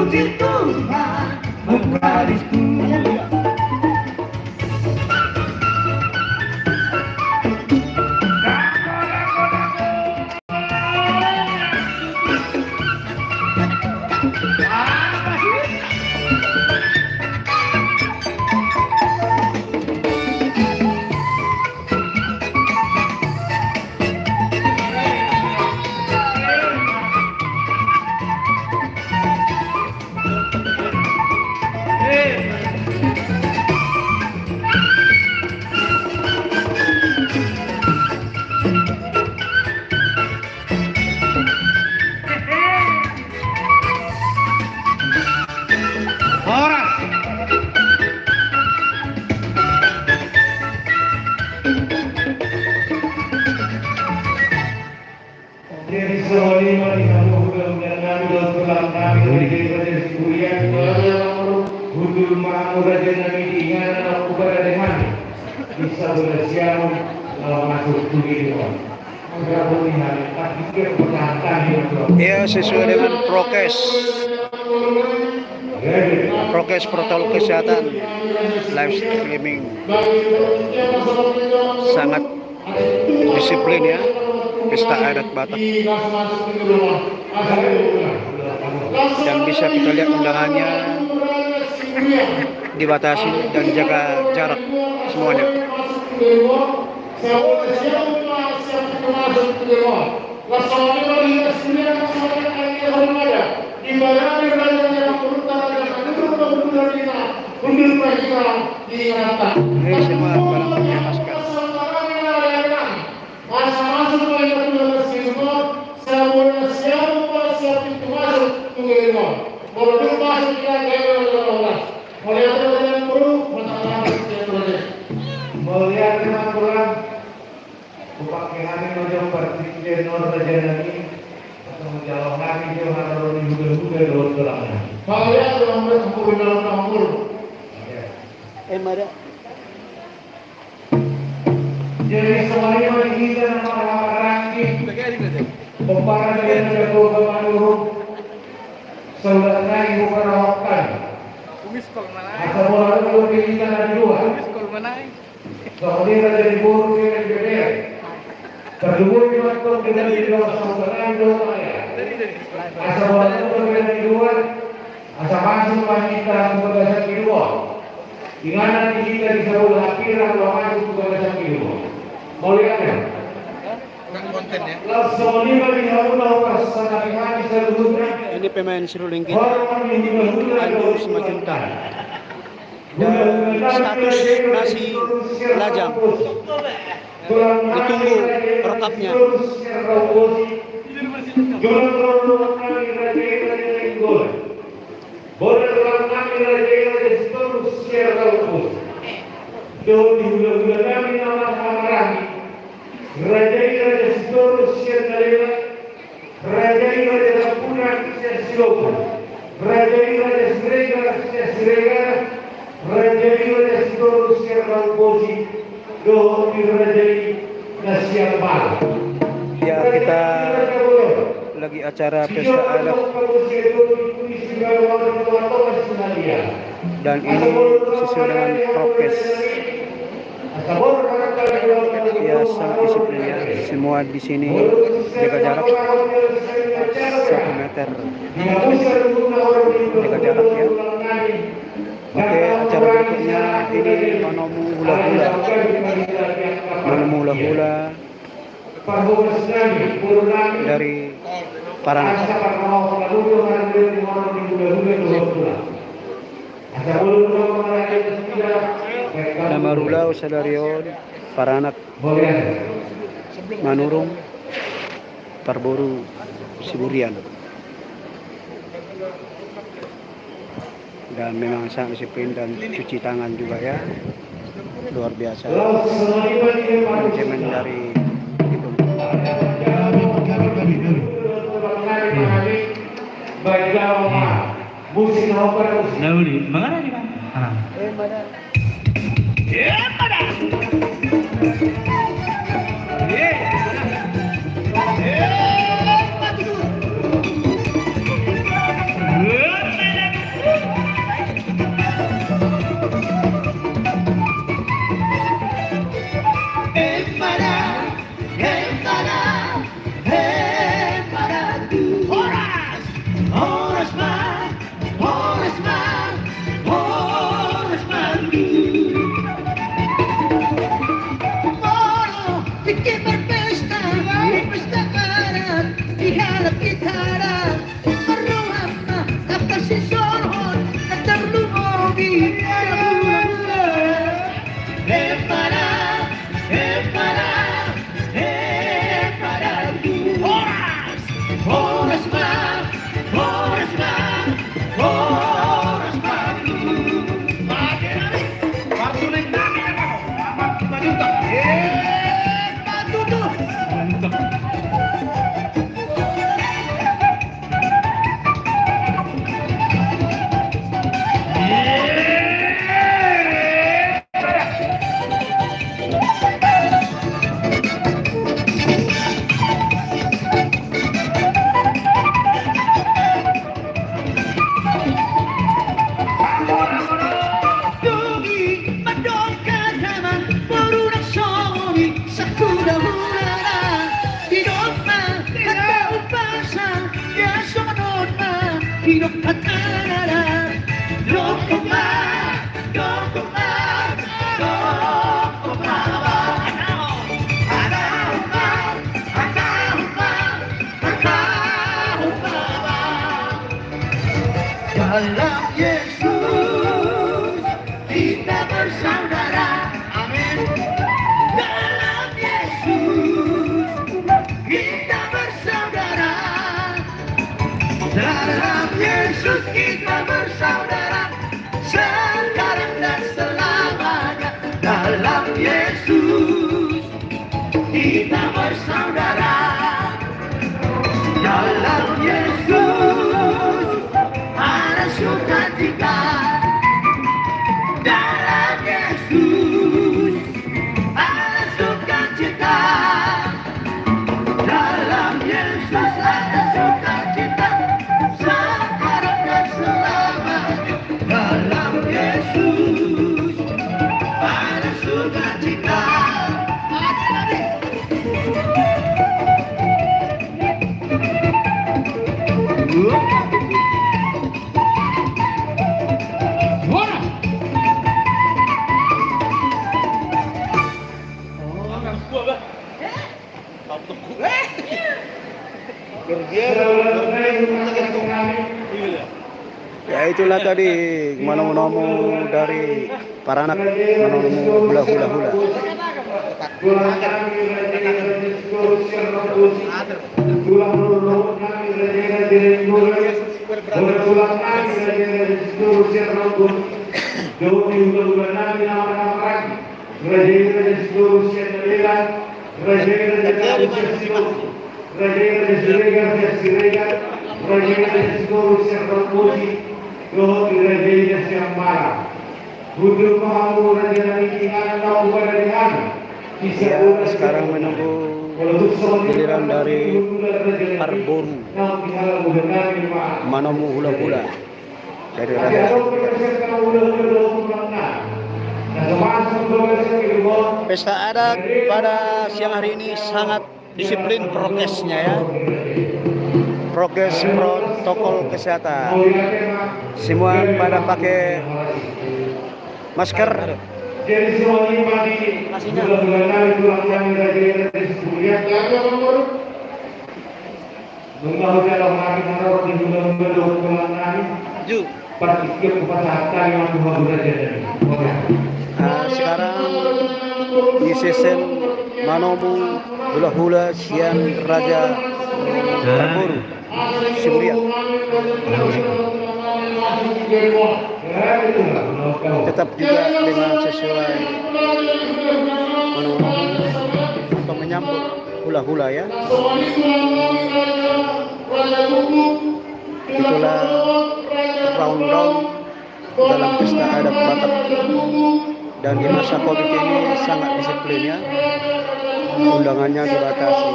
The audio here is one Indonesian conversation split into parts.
Puji Tuhan menggarisku. Ya, sesuai dengan prokes protokol kesehatan, live streaming sangat disiplin ya, pesta adat Batak. Dan bisa kita lihat undangannya dibatasi dan jaga jarak semuanya. Ini semua barang pakai masker. Mara. Jadi semuanya kita nama-nama Pembara dengan jago kemanurung saudaranya ibu perawatan. Asal mula dulu kita ada dua. Kemudian ada di buru dengan gede. Kedua dibantu dengan dua saudara dua ya. Asal mula dulu dengan dua. Asal masuk wanita kebebasan kedua. Ingat kita bisa berlapir kalau masuk kebebasan kedua. Mau lihat ya? Ini pemain seruling kita Andrews Majuntan dan status masih lajang, ditunggu rekapnya. Raja Sitorus Sierkalera, Raja Puna Silopo, Raja Sirega, Raja Sitorus Sierkalposi, Dohoni Raja Nasiambal. Ya, kita lagi acara pesta adat dan ini sesuai dengan prokes. Ya, sangat disiplin ya. Semua di sini jaga jarak 1 meter. Jaga jarak ya. Oke, acara berikutnya ini Manomu hula-hula. Manomu hula-hula dari Paranak. Nama Rula Usadarion Paranak Manurung Parboru Siburian. Dan memang sangat disiplin dan cuci tangan juga ya, luar biasa manajemen dari itu. Lauli, mana nih Bang? Mana? Oras na, oras na, oras baru. Makin patuloy namin ako. Patuloy. Patuloy. Hidup katana, dokoma, dokoma, dokoma, dalam Yesus kita bersaudara, amin. Dalam Yesus kita bersaudara. Dalam Yesus kita bersaudara, sekarang dan selamanya. Dalam Yesus kita bersaudara. Dalam Yesus ada sukacita. Dalam Yesus ada sukacita. Dalam Yesus ada sukacita. Sekarang dan selamanya. Dalam Yesus ada sukacita. Ya itulah tadi manomo dari para anak manomo hula-hula. Ya, sekarang menunggu giliran dari Arboru Manomo hula-hula dari Raja. Pesta adat pada siang hari ini sangat disiplin prokesnya ya. Prokes protokol kesehatan. Semua pada pakai masker. Jadi semuanya mati bulan-bulan tulang yang dari kuliah nunggu dalam hari menurut di bulan-bulan partikip kesehatan yang sudah jadi. Sekarang di season Manomo hula-hula siang Raja Arboru Suriah. Tetap juga dengan sesuai untuk menyambut hula-hula ya. Itulah round-round dalam pesta adat Batak, dan di masa Covid ini sangat disiplin ya. Undangannya dibatasi.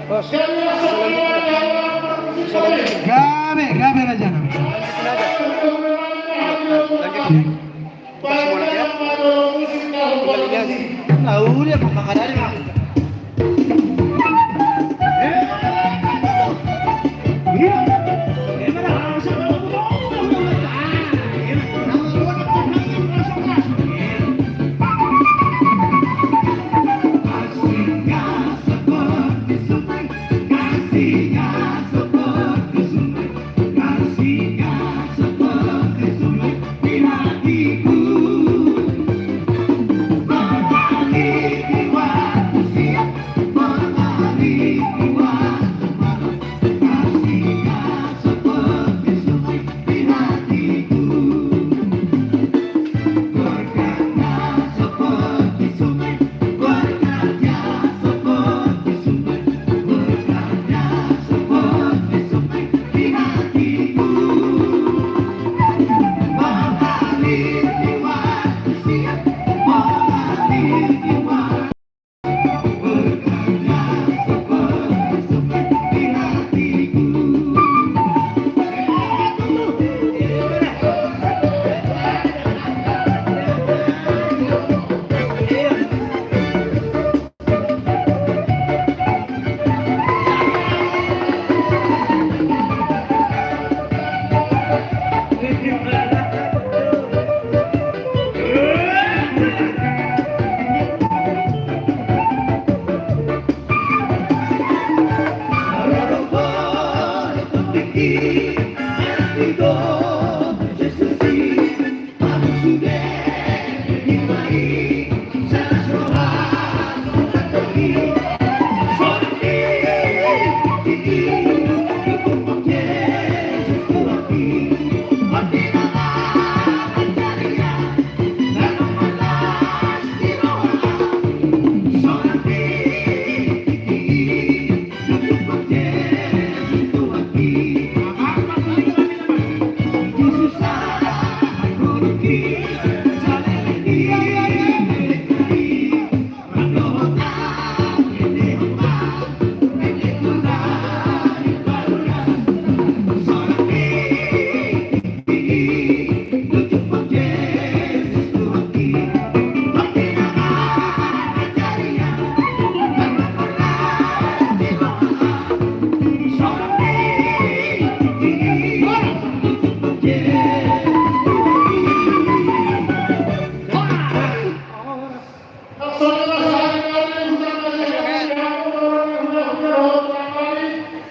Bos. Gabe aja. Tahu dia makanan.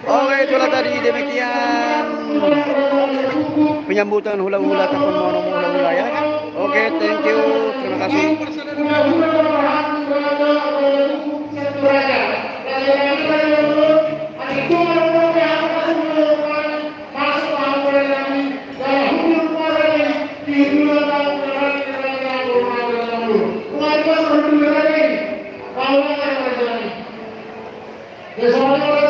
Oke, itulah tadi demikian penyambutan hula-hula ataupun mono hula-hula ya. Oke, thank you. Terima kasih. Yes,